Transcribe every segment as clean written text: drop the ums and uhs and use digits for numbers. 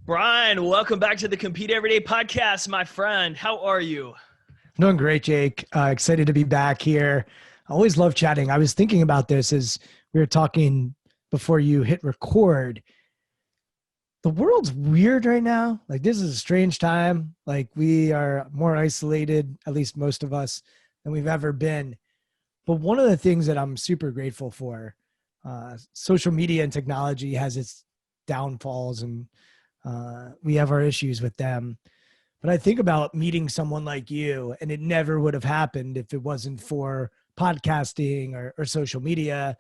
Brian, welcome back to the Compete Everyday podcast, my friend. How are you? Doing great, Jake. Excited to be back here. I always love chatting. I was thinking about this as we were talking before you hit record. The world's weird right now. Like, this is a strange time. Like, we are more isolated, at least most of us, than we've ever been. But one of the things that I'm super grateful for, social media and technology has its downfalls, and we have our issues with them. But I think about meeting someone like you, and it never would have happened if it wasn't for podcasting or social media.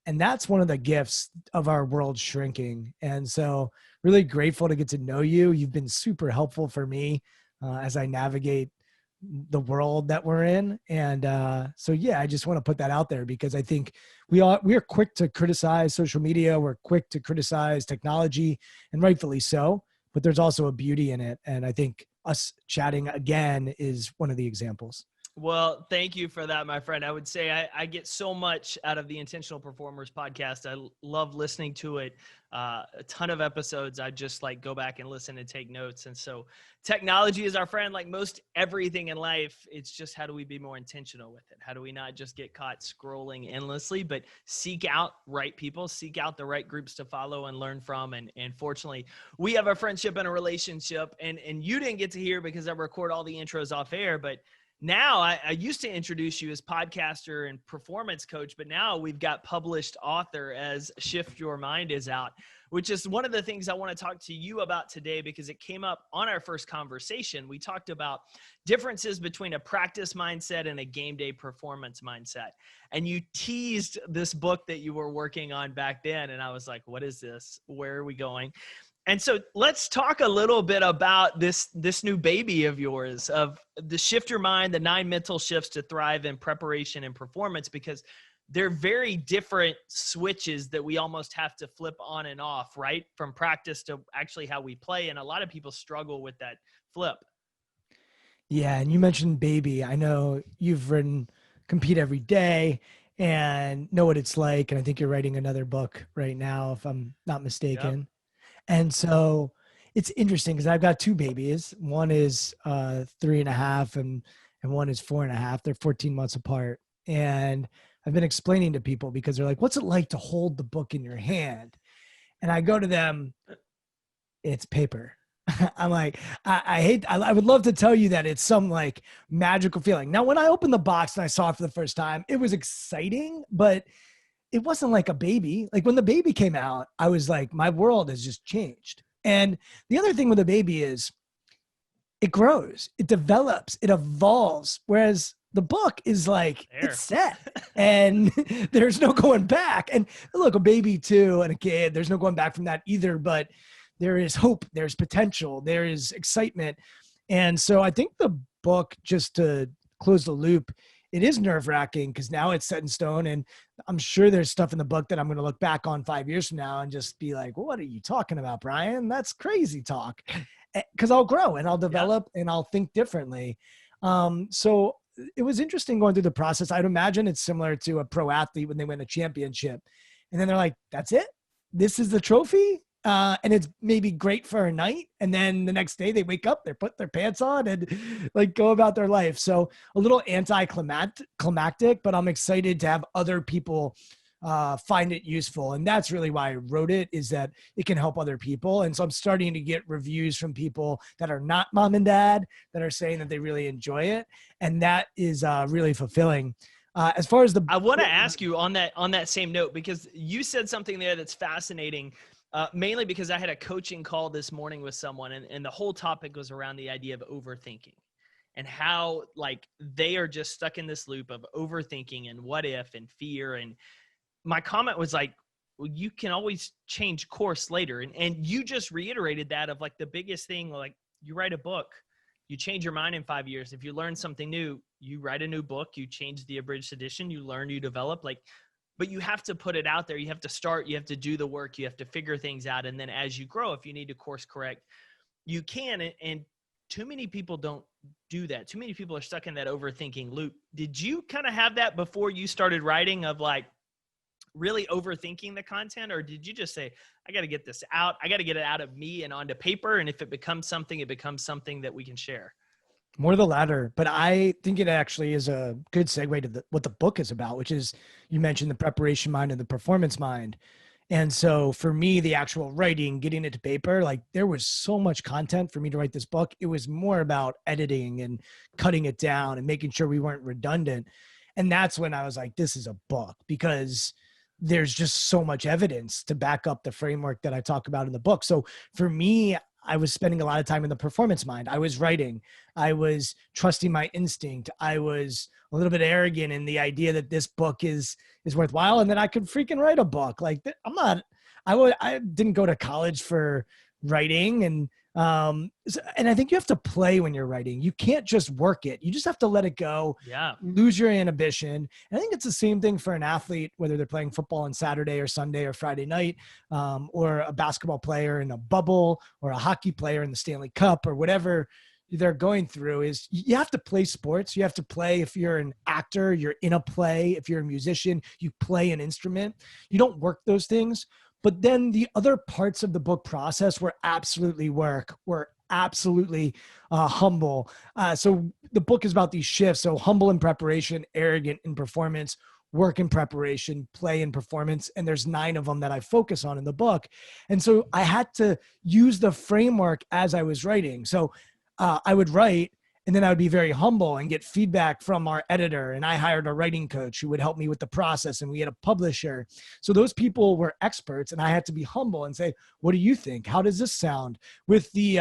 And that's one of the gifts of our world shrinking. And so really grateful to get to know you. You've been super helpful for me as I navigate the world that we're in. And so, yeah, I just want to put that out there because I think we are quick to criticize social media. We're quick to criticize technology, and rightfully so, but there's also a beauty in it. And I think us chatting again is one of the examples. Well, thank you for that, my friend. I would say I get so much out of the Intentional Performers podcast. I love listening to it. A ton of episodes. I just go back and listen and take notes. And so technology is our friend, like most everything in life. It's just, how do we be more intentional with it? How do we not just get caught scrolling endlessly, but seek out right people, seek out the right groups to follow and learn from. And fortunately, we have a friendship and a relationship, and you didn't get to hear because I record all the intros off air, but now I used to introduce you as podcaster and performance coach, but now we've got published author as Shift Your Mind is out, which is one of the things I want to talk to you about today because it came up on our first conversation. We talked about differences between a practice mindset and a game day performance mindset. And you teased this book that you were working on back then. And I was like, what is this? Where are we going? And so let's talk a little bit about this new baby of yours, of the Shift Your Mind, the 9 mental shifts to thrive in preparation and performance, because they're very different switches that we almost have to flip on and off, right? From practice to actually how we play. And a lot of people struggle with that flip. Yeah. And you mentioned baby. I know you've written Compete Every Day and know what it's like. And I think you're writing another book right now, if I'm not mistaken. Yep. And so it's interesting because I've got 2 babies. One is 3.5 and one is 4.5. They're 14 months apart. And I've been explaining to people because they're like, what's it like to hold the book in your hand? And I go to them, it's paper. I'm like, I would love to tell you that it's some magical feeling. Now, when I opened the box and I saw it for the first time, it was exciting, but it wasn't like a baby. Like, when the baby came out, I was like, my world has just changed. And the other thing with a baby is it grows, it develops, it evolves. Whereas the book is it's set and there's no going back. And look, a baby too, and a kid, there's no going back from that either, but there is hope, there's potential, there is excitement. And so I think the book, just to close the loop, it is nerve-wracking because now it's set in stone, and I'm sure there's stuff in the book that I'm going to look back on 5 years from now and just be like, what are you talking about, Brian? That's crazy talk. Because I'll grow and I'll develop and I'll think differently. So it was interesting going through the process. I'd imagine it's similar to a pro athlete when they win a championship. And then they're like, that's it? This is the trophy? And it's maybe great for a night. And then the next day they wake up, they put their pants on and go about their life. So a little anticlimactic, but I'm excited to have other people find it useful. And that's really why I wrote it, is that it can help other people. And so I'm starting to get reviews from people that are not mom and dad that are saying that they really enjoy it. And that is really fulfilling. As far as I want to ask you on that same note, because you said something there that's fascinating. Mainly because I had a coaching call this morning with someone, and the whole topic was around the idea of overthinking and how they are just stuck in this loop of overthinking and what if and fear. And my comment was well, you can always change course later. And you just reiterated that of the biggest thing, you write a book, you change your mind in 5 years. If you learn something new, you write a new book, you change the abridged edition, you learn, you develop, but you have to put it out there. You have to start, you have to do the work, you have to figure things out. And then as you grow, if you need to course correct, you can. And too many people don't do that. Too many people are stuck in that overthinking loop. Did you kind of have that before you started writing of really overthinking the content, or did you just say, I got to get this out. I got to get it out of me and onto paper. And if it becomes something, it becomes something that we can share. More the latter, but I think it actually is a good segue to what the book is about, which is, you mentioned the preparation mind and the performance mind. And so for me, the actual writing, getting it to paper, like there was so much content for me to write this book. It was more about editing and cutting it down and making sure we weren't redundant. And that's when I was like, this is a book, because there's just so much evidence to back up the framework that I talk about in the book. So for me, I was spending a lot of time in the performance mind. I was writing. I was trusting my instinct. I was a little bit arrogant in the idea that this book is worthwhile and that I could freaking write a book. Like I didn't go to college for writing. And I think you have to play when you're writing. You can't just work it. You just have to let it go. Yeah. Lose your inhibition. And I think it's the same thing for an athlete, whether they're playing football on Saturday or Sunday or Friday night, or a basketball player in a bubble, or a hockey player in the Stanley Cup, or whatever they're going through. Is you have to play sports. You have to play. If you're an actor, you're in a play. If you're a musician, you play an instrument. You don't work those things. But then the other parts of the book process were absolutely absolutely humble. So the book is about these shifts. So humble in preparation, arrogant in performance, work in preparation, play in performance. And there's 9 of them that I focus on in the book. And so I had to use the framework as I was writing. So I would write, and then I would be very humble and get feedback from our editor. And I hired a writing coach who would help me with the process. And we had a publisher. So those people were experts, and I had to be humble and say, what do you think? How does this sound? With the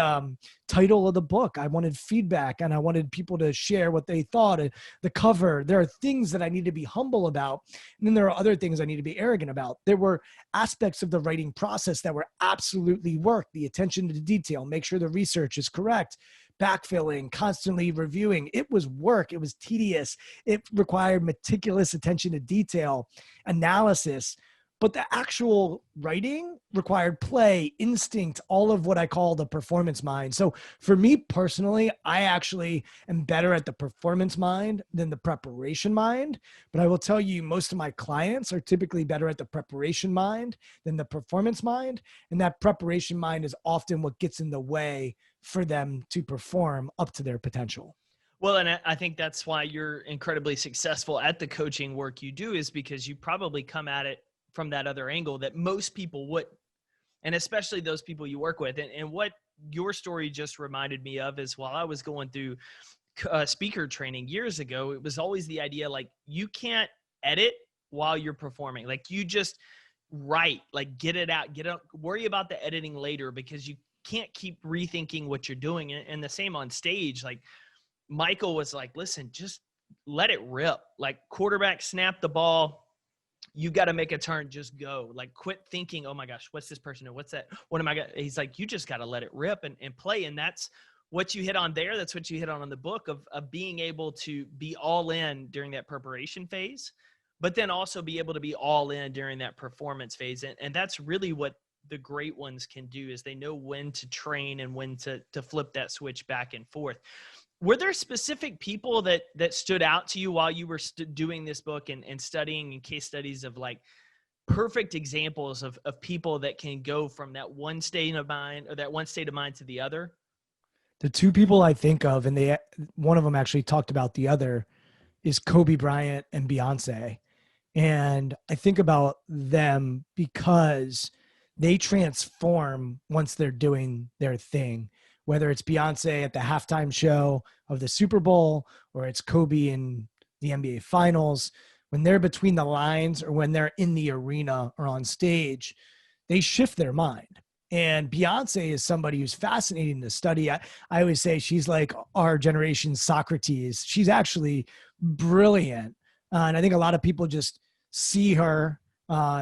title of the book, I wanted feedback, and I wanted people to share what they thought. The cover, there are things that I need to be humble about. And then there are other things I need to be arrogant about. There were aspects of the writing process that were absolutely work, the attention to detail, make sure the research is correct, backfilling, constantly reviewing. It was work. It was tedious. It required meticulous attention to detail, analysis. But the actual writing required play, instinct, all of what I call the performance mind. So for me personally, I actually am better at the performance mind than the preparation mind. But I will tell you, most of my clients are typically better at the preparation mind than the performance mind. And that preparation mind is often what gets in the way for them to perform up to their potential. Well, and I think that's why you're incredibly successful at the coaching work you do, is because you probably come at it from that other angle that most people would, and especially those people you work with. And what your story just reminded me of is, while I was going through speaker training years ago, it was always the idea, like, you can't edit while you're performing. Like, you just write, like, get it out, worry about the editing later, because you can't keep rethinking what you're doing. And the same on stage. Like, Michael was like, listen, just let it rip. Like, quarterback snap the ball, you got to make a turn, just go. Like, quit thinking, oh my gosh, what's this person doing? What's that? What am I going to? He's like, you just got to let it rip and play. And that's what you hit on there. That's what you hit on the book of being able to be all in during that preparation phase, but then also be able to be all in during that performance phase. And that's really what the great ones can do, is they know when to train and when to flip that switch back and forth. Were there specific people that stood out to you while you were doing this book and studying and case studies of, like, perfect examples of people that can go from that one state of mind to the other? The 2 people I think of, and one of them actually talked about the other, is Kobe Bryant and Beyonce. And I think about them because they transform once they're doing their thing. Whether it's Beyonce at the halftime show of the Super Bowl, or it's Kobe in the NBA Finals, when they're between the lines or when they're in the arena or on stage, they shift their mind. And Beyonce is somebody who's fascinating to study. I always say she's like our generation's Socrates. She's actually brilliant. And I think a lot of people just see her.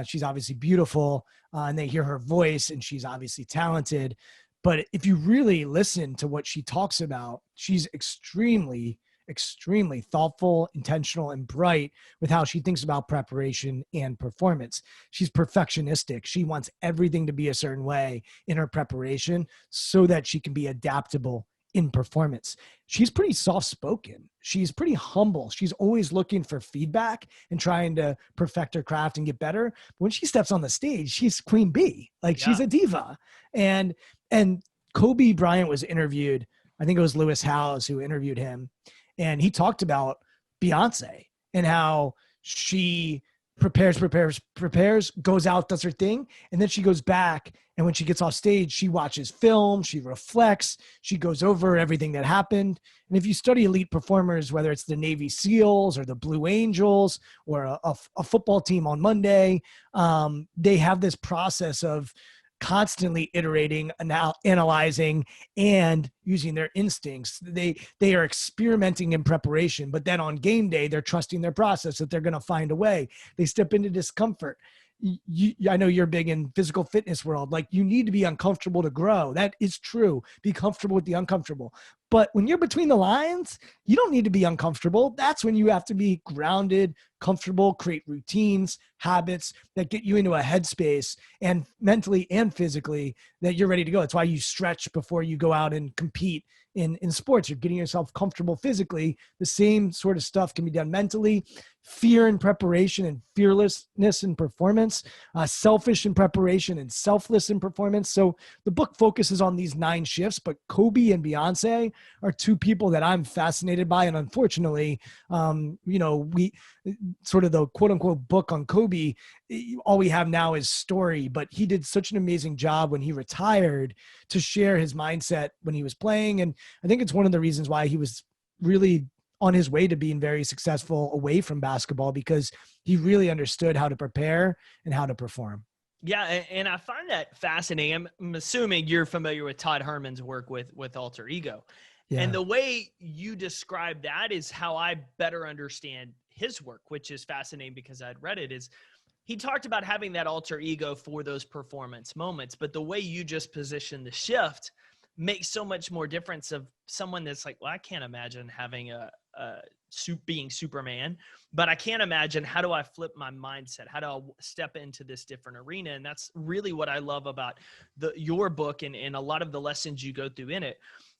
She's obviously beautiful, and they hear her voice, and she's obviously talented. But if you really listen to what she talks about, she's extremely, extremely thoughtful, intentional, and bright with how she thinks about preparation and performance. She's perfectionistic. She wants everything to be a certain way in her preparation so that she can be adaptable in performance. She's pretty soft-spoken. She's pretty humble. She's always looking for feedback and trying to perfect her craft and get better. But when she steps on the stage, she's queen bee. Like she's a diva. And Kobe Bryant was interviewed. I think it was Lewis Howes who interviewed him. And he talked about Beyonce and how she prepares, goes out, does her thing. And then she goes back. And when she gets off stage, she watches film, she reflects, she goes over everything that happened. And if you study elite performers, whether it's the Navy SEALs or the Blue Angels or a football team on Monday, they have this process of constantly iterating, analyzing, and using their instincts. They are experimenting in preparation, but then on game day, they're trusting their process that they're going to find a way. They step into discomfort. I know you're big in physical fitness world. Like you need to be uncomfortable to grow. That is true. Be comfortable with the uncomfortable. But when you're between the lines, you don't need to be uncomfortable. That's when you have to be grounded, comfortable, create routines, habits that get you into a headspace and mentally and physically that you're ready to go. That's why you stretch before you go out and compete in sports. You're getting yourself comfortable physically. The same sort of stuff can be done mentally. Fear in preparation and fearlessness in performance, selfish in preparation and selfless in performance. So the book focuses on these 9 shifts, but Kobe and Beyonce are 2 people that I'm fascinated by. And unfortunately, we sort of the quote unquote book on Kobe, all we have now is story, but he did such an amazing job when he retired to share his mindset when he was playing. And I think it's one of the reasons why he was really on his way to being very successful away from basketball, because he really understood how to prepare and how to perform. Yeah, and I find that fascinating. I'm assuming you're familiar with Todd Herman's work with Alter Ego. Yeah. And the way you describe that is how I better understand his work, which is fascinating because I'd read it. Is he talked about having that alter ego for those performance moments, but the way you just position the shift makes so much more difference of someone that's like, well, I can't imagine having being Superman, but I can't imagine how do I flip my mindset? How do I step into this different arena? And that's really what I love about your book and a lot of the lessons you go through in it.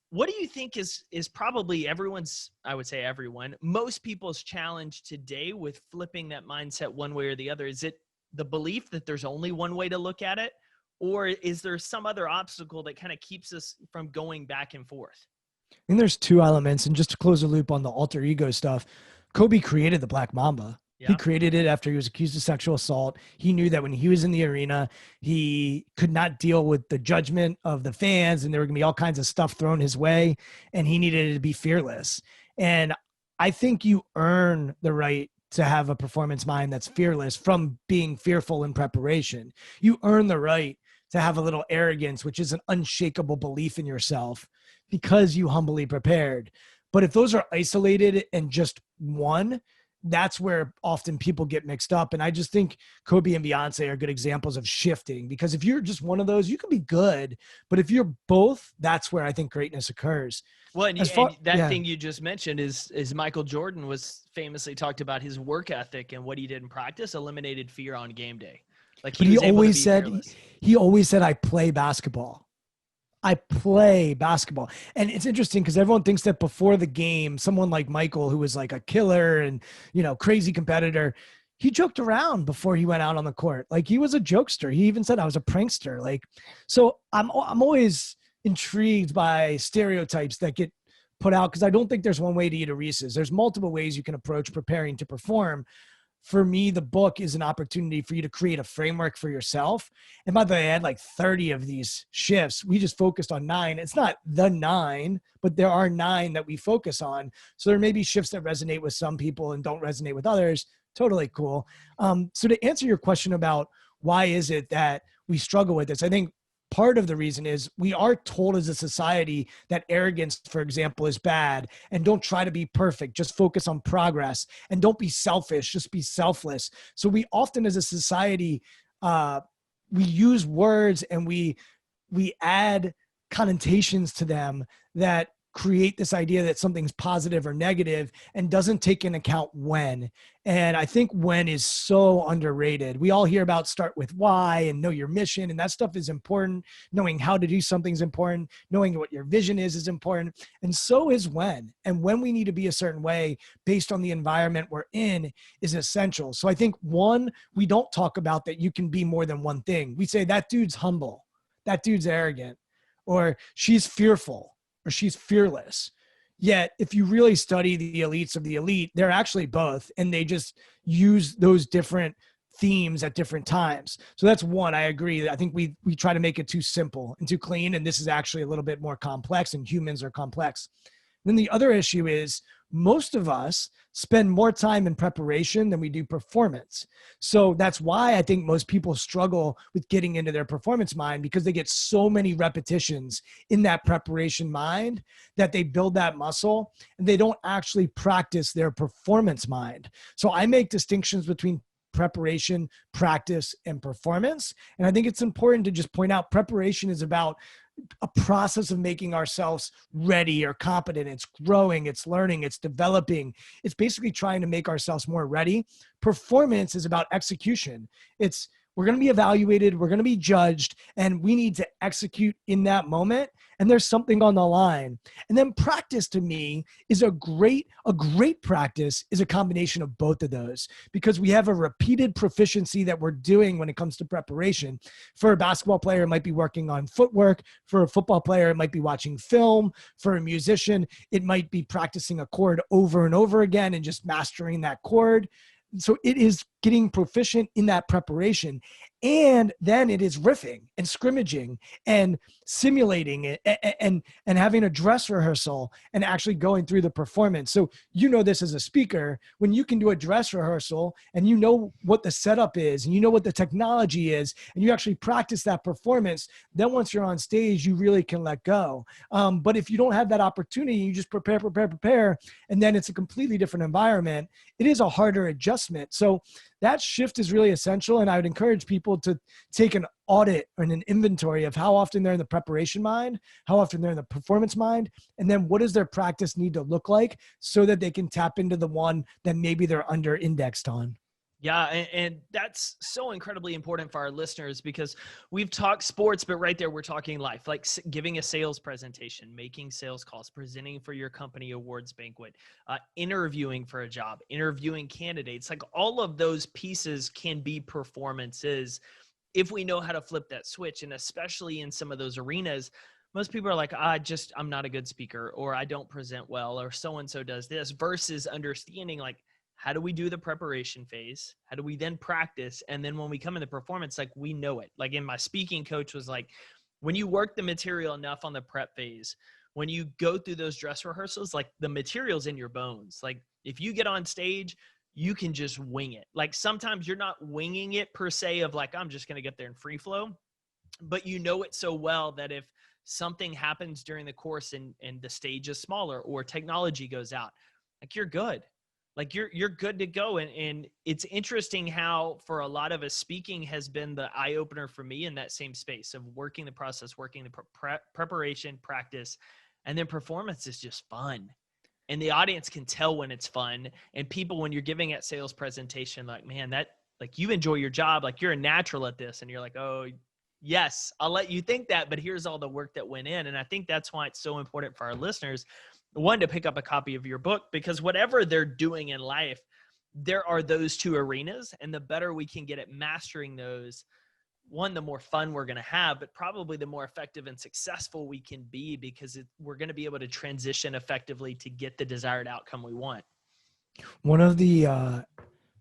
What do you think is probably everyone's, I would say everyone, most people's challenge today with flipping that mindset one way or the other? Is it the belief that there's only one way to look at it? Or is there some other obstacle that kind of keeps us from going back and forth? I think there's 2 elements. And just to close the loop on the alter ego stuff, Kobe created the Black Mamba. Yeah. He created it after he was accused of sexual assault. He knew that when he was in the arena, he could not deal with the judgment of the fans, and there were going to be all kinds of stuff thrown his way, and he needed to be fearless. And I think you earn the right to have a performance mind that's fearless from being fearful in preparation. You earn the right to have a little arrogance, which is an unshakable belief in yourself because you humbly prepared. But if those are isolated and just one, that's where often people get mixed up. And I just think Kobe and Beyonce are good examples of shifting, because if you're just one of those, you can be good. But if you're both, that's where I think greatness occurs. Well, and that thing you just mentioned is Michael Jordan was famously talked about his work ethic and what he did in practice eliminated fear on game day. Like he always said, I play basketball. I play basketball. And it's interesting because everyone thinks that before the game, someone like Michael, who was like a killer and, crazy competitor, he joked around before he went out on the court. Like he was a jokester. He even said I was a prankster. Like, so I'm always intrigued by stereotypes that get put out, because I don't think there's one way to eat a Reese's. There's multiple ways you can approach preparing to perform. For me, the book is an opportunity for you to create a framework for yourself. And by the way, I had like 30 of these shifts. We just focused on 9. It's not the 9, but there are 9 that we focus on. So there may be shifts that resonate with some people and don't resonate with others. Totally cool. So to answer your question about why is it that we struggle with this, I think part of the reason is we are told as a society that arrogance, for example, is bad, and don't try to be perfect. Just focus on progress, and don't be selfish. Just be selfless. So we often as a society, we use words and we add connotations to them that create this idea that something's positive or negative and doesn't take into account when. And I think when is so underrated. We all hear about start with why and know your mission, and that stuff is important. Knowing how to do something is important. Knowing what your vision is important. And so is when. And when we need to be a certain way based on the environment we're in is essential. So I think one, we don't talk about that you can be more than one thing. We say that dude's humble, that dude's arrogant, or she's fearful, or she's fearless. Yet, if you really study the elites of the elite, they're actually both, and they just use those different themes at different times. So that's one. I agree. I think we try to make it too simple and too clean, and this is actually a little bit more complex, and humans are complex. Then the other issue is most of us spend more time in preparation than we do performance. So that's why I think most people struggle with getting into their performance mind, because they get so many repetitions in that preparation mind that they build that muscle and they don't actually practice their performance mind. So I make distinctions between preparation, practice, and performance. And I think it's important to just point out preparation is about a process of making ourselves ready or competent. It's growing, it's learning, it's developing. It's basically trying to make ourselves more ready. Performance is about execution. We're going to be evaluated, we're going to be judged, and we need to execute in that moment. And there's something on the line. And then practice, to me, is a great practice is a combination of both of those, because we have a repeated proficiency that we're doing when it comes to preparation. For a basketball player, it might be working on footwork. For a football player, it might be watching film. For a musician, it might be practicing a chord over and over again and just mastering that chord. So it is getting proficient in that preparation. And then it is riffing and scrimmaging and simulating it and having a dress rehearsal and actually going through the performance. So you know this as a speaker, when you can do a dress rehearsal and you know what the setup is and you know what the technology is and you actually practice that performance, then once you're on stage, you really can let go. But if you don't have that opportunity, you just prepare, and then it's a completely different environment. It is a harder adjustment. So that shift is really essential. And I would encourage people to take an audit and an inventory of how often they're in the preparation mind, how often they're in the performance mind, and then what does their practice need to look like so that they can tap into the one that maybe they're under indexed on. Yeah, and that's so incredibly important for our listeners, because we've talked sports, but right there we're talking life, like giving a sales presentation, making sales calls, presenting for your company awards banquet, interviewing for a job, interviewing candidates. Like all of those pieces can be performances if we know how to flip that switch. And especially in some of those arenas, most people are like, I'm not a good speaker, or I don't present well, or so-and-so does this, versus understanding like, how do we do the preparation phase? How do we then practice? And then when we come in the performance, like we know it. Like in my speaking coach was like, when you work the material enough on the prep phase, when you go through those dress rehearsals, like the material's in your bones. Like if you get on stage, you can just wing it. Like sometimes you're not winging it per se of like, I'm just going to get there in free flow, but you know it so well that if something happens during the course and the stage is smaller or technology goes out, like you're good. Like you're good to go. And it's interesting how for a lot of us, speaking has been the eye opener for me in that same space of working the process, working the preparation, practice, and then performance is just fun. And the audience can tell when it's fun. And people, when you're giving at sales presentation, like, man, that like you enjoy your job, like you're a natural at this. And you're like, oh yes, I'll let you think that, but here's all the work that went in. And I think that's why it's so important for our listeners, one, to pick up a copy of your book, because whatever they're doing in life, there are those two arenas. And the better we can get at mastering those, one, the more fun we're going to have, but probably the more effective and successful we can be, because we're going to be able to transition effectively to get the desired outcome we want. One of the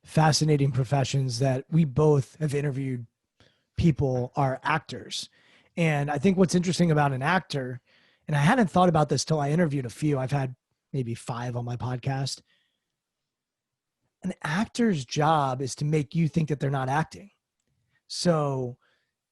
fascinating professions that we both have interviewed people are actors. And I think what's interesting about an actor, and I hadn't thought about this till I interviewed a few. I've had maybe 5 on my podcast. An actor's job is to make you think that they're not acting. So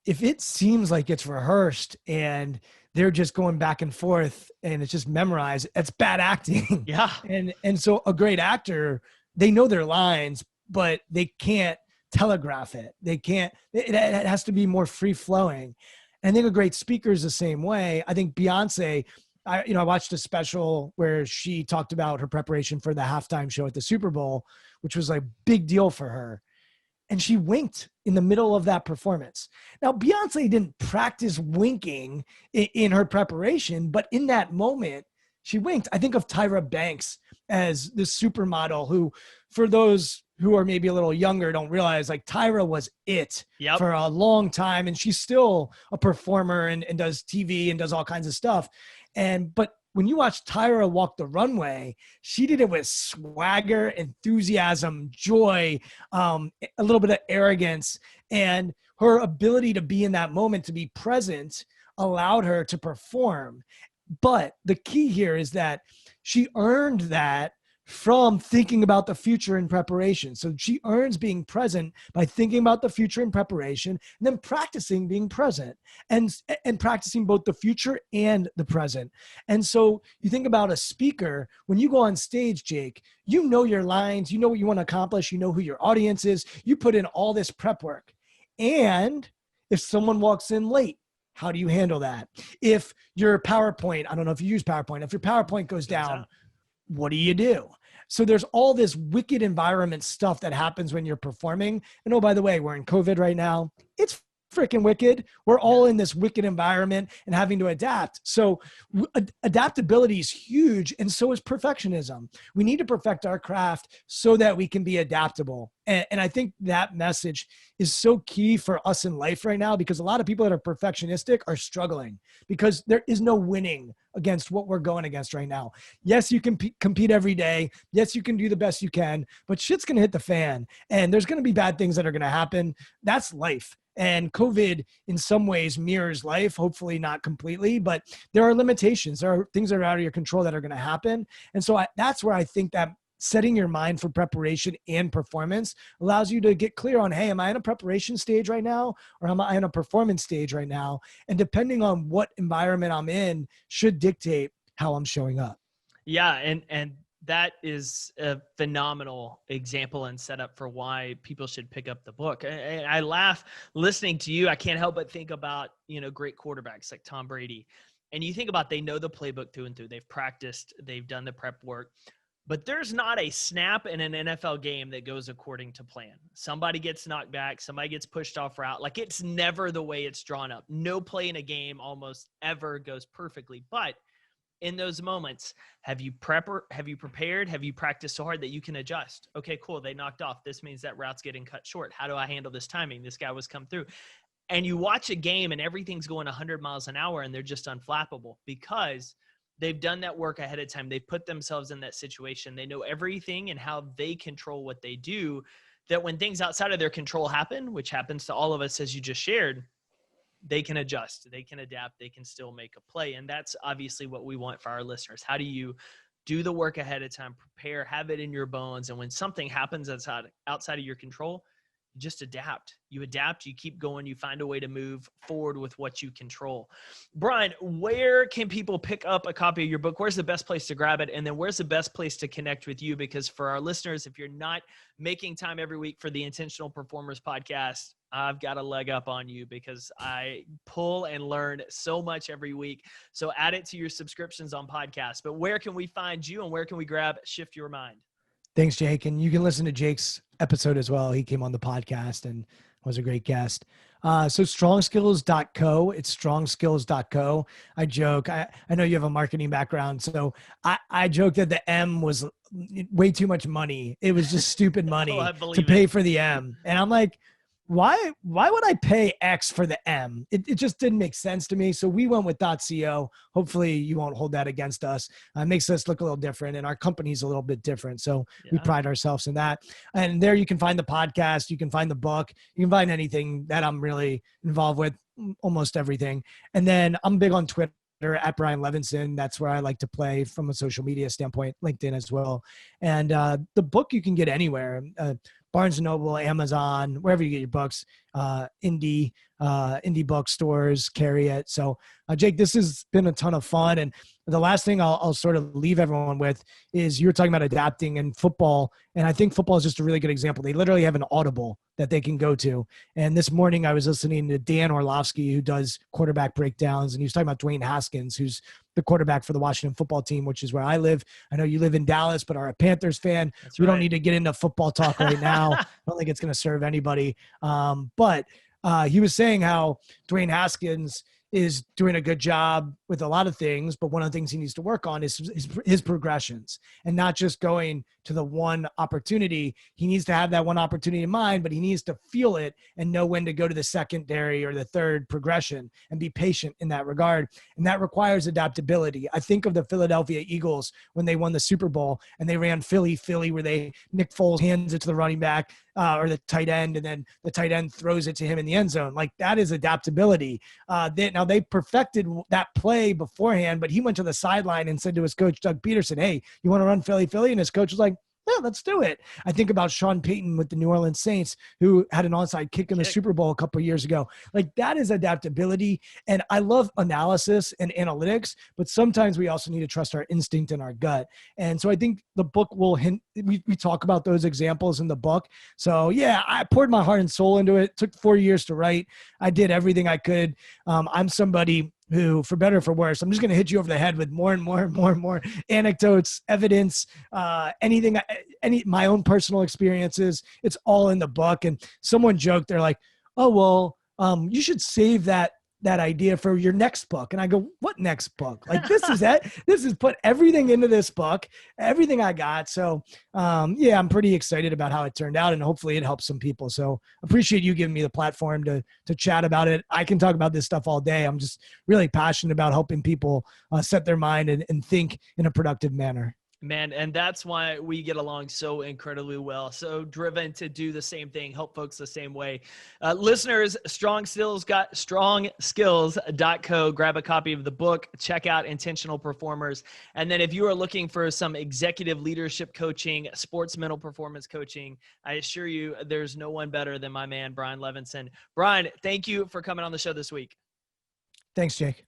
if it seems like it's rehearsed and they're just going back and forth and it's just memorized, it's bad acting. Yeah. And so a great actor, they know their lines, but they can't telegraph it. It has to be more free flowing. And I think a great speaker is the same way. I think Beyonce I watched a special where she talked about her preparation for the halftime show at the Super Bowl, which was like big deal for her. And she winked in the middle of that performance. Now, Beyonce didn't practice winking in her preparation, but in that moment, she winked. I think of Tyra Banks as this supermodel who, for those who are maybe a little younger, don't realize, like, Tyra was it for a long time. And she's still a performer and does TV and does all kinds of stuff. But when you watch Tyra walk the runway, she did it with swagger, enthusiasm, joy, a little bit of arrogance, and her ability to be in that moment, to be present, allowed her to perform. But the key here is that she earned that from thinking about the future in preparation. So she earns being present by thinking about the future in preparation, and then practicing being present and practicing both the future and the present. And so you think about a speaker, when you go on stage, Jake, you know your lines, you know what you want to accomplish, you know who your audience is, you put in all this prep work. And if someone walks in late, how do you handle that? If your PowerPoint, I don't know if you use PowerPoint, if your PowerPoint goes down, what do you do? So there's all this wicked environment stuff that happens when you're performing. And oh, by the way, we're in COVID right now. It's freaking wicked. We're all in this wicked environment and having to adapt. So adaptability is huge. And so is perfectionism. We need to perfect our craft so that we can be adaptable. And I think that message is so key for us in life right now, because a lot of people that are perfectionistic are struggling because there is no winning against what we're going against right now. Yes, you can compete every day. Yes, you can do the best you can, but shit's going to hit the fan and there's going to be bad things that are going to happen. That's life. And COVID in some ways mirrors life, hopefully not completely, but there are limitations. There are things that are out of your control that are going to happen. And so that's where I think that setting your mind for preparation and performance allows you to get clear on, hey, am I in a preparation stage right now, or am I in a performance stage right now? And depending on what environment I'm in should dictate how I'm showing up. Yeah. And that is a phenomenal example and setup for why people should pick up the book. And I laugh listening to you. I can't help but think about, great quarterbacks like Tom Brady. And you think about, they know the playbook through and through. They've practiced, they've done the prep work. But there's not a snap in an NFL game that goes according to plan. Somebody gets knocked back. Somebody gets pushed off route. Like, it's never the way it's drawn up. No play in a game almost ever goes perfectly. But in those moments, have you prepared? Have you practiced so hard that you can adjust? Okay, cool. They knocked off. This means that route's getting cut short. How do I handle this timing? This guy was come through. And you watch a game and everything's going 100 miles an hour and they're just unflappable because they've done that work ahead of time. They put themselves in that situation. They know everything and how they control what they do, that when things outside of their control happen, which happens to all of us, as you just shared, they can adjust, they can adapt, they can still make a play. And that's obviously what we want for our listeners. How do you do the work ahead of time, prepare, have it in your bones? And when something happens outside of your control, you just adapt. You adapt, you keep going, you find a way to move forward with what you control. Brian, where can people pick up a copy of your book? Where's the best place to grab it? And then where's the best place to connect with you? Because for our listeners, if you're not making time every week for the Intentional Performers podcast, I've got a leg up on you because I pull and learn so much every week. So add it to your subscriptions on podcasts. But where can we find you and where can we grab Shift Your Mind? Thanks, Jake. And you can listen to Jake's episode as well. He came on the podcast and was a great guest. So strongskills.co. It's strongskills.co. I joke. I know you have a marketing background. So I joke that the M was way too much money. It was just stupid money to pay for the M. And I'm like, why would I pay X for the M? It just didn't make sense to me. So we went with .co. Hopefully you won't hold that against us. It makes us look a little different and our company's a little bit different. So we pride ourselves in that. And there you can find the podcast. You can find the book. You can find anything that I'm really involved with, almost everything. And then I'm big on Twitter at Bryant Levenson. That's where I like to play from a social media standpoint, LinkedIn as well. And the book you can get anywhere. Barnes & Noble, Amazon, wherever you get your books. indie bookstores carry it. So, Jake, this has been a ton of fun. And the last thing I'll sort of leave everyone with is you were talking about adapting in football. And I think football is just a really good example. They literally have an Audible that they can go to. And this morning I was listening to Dan Orlovsky, who does quarterback breakdowns. And he was talking about Dwayne Haskins, who's the quarterback for the Washington football team, which is where I live. I know you live in Dallas, but are a Panthers fan. We don't need to get into football talk right now. I don't think it's going to serve anybody. But he was saying how Dwayne Haskins is doing a good job with a lot of things, but one of the things he needs to work on is his progressions, and not just going to the one opportunity. He needs to have that one opportunity in mind, but he needs to feel it and know when to go to the secondary or the third progression and be patient in that regard. And that requires adaptability. I think of the Philadelphia Eagles when they won the Super Bowl and they ran Philly, where Nick Foles hands it to the running back or the tight end, and then the tight end throws it to him in the end zone. Like, that is adaptability. Now they perfected that play beforehand, but he went to the sideline and said to his coach, Doug Peterson, "Hey, you want to run Philly?" And his coach was like, "Yeah, let's do it." I think about Sean Payton with the New Orleans Saints, who had an onside kick in the Super Bowl a couple of years ago. Like, that is adaptability. And I love analysis and analytics, but sometimes we also need to trust our instinct and our gut. And so I think the book will hint, we talk about those examples in the book. So yeah, I poured my heart and soul into it. It took 4 years to write. I did everything I could. I'm somebody who, for better or for worse, I'm just going to hit you over the head with more and more anecdotes, evidence, my own personal experiences. It's all in the book. And someone joked, they're like, "Oh, well, you should save that idea for your next book." And I go, "What next book? Like, this is it. This is put everything into this book, everything I got." So yeah, I'm pretty excited about how it turned out, and hopefully it helps some people. So appreciate you giving me the platform to chat about it. I can talk about this stuff all day. I'm just really passionate about helping people set their mind and think in a productive manner. Man, and that's why we get along so incredibly well. So driven to do the same thing, help folks the same way. Listeners, strongskills.co. Grab a copy of the book, check out Intentional Performers. And then if you are looking for some executive leadership coaching, sports mental performance coaching, I assure you there's no one better than my man, Brian Levenson. Brian, thank you for coming on the show this week. Thanks, Jake.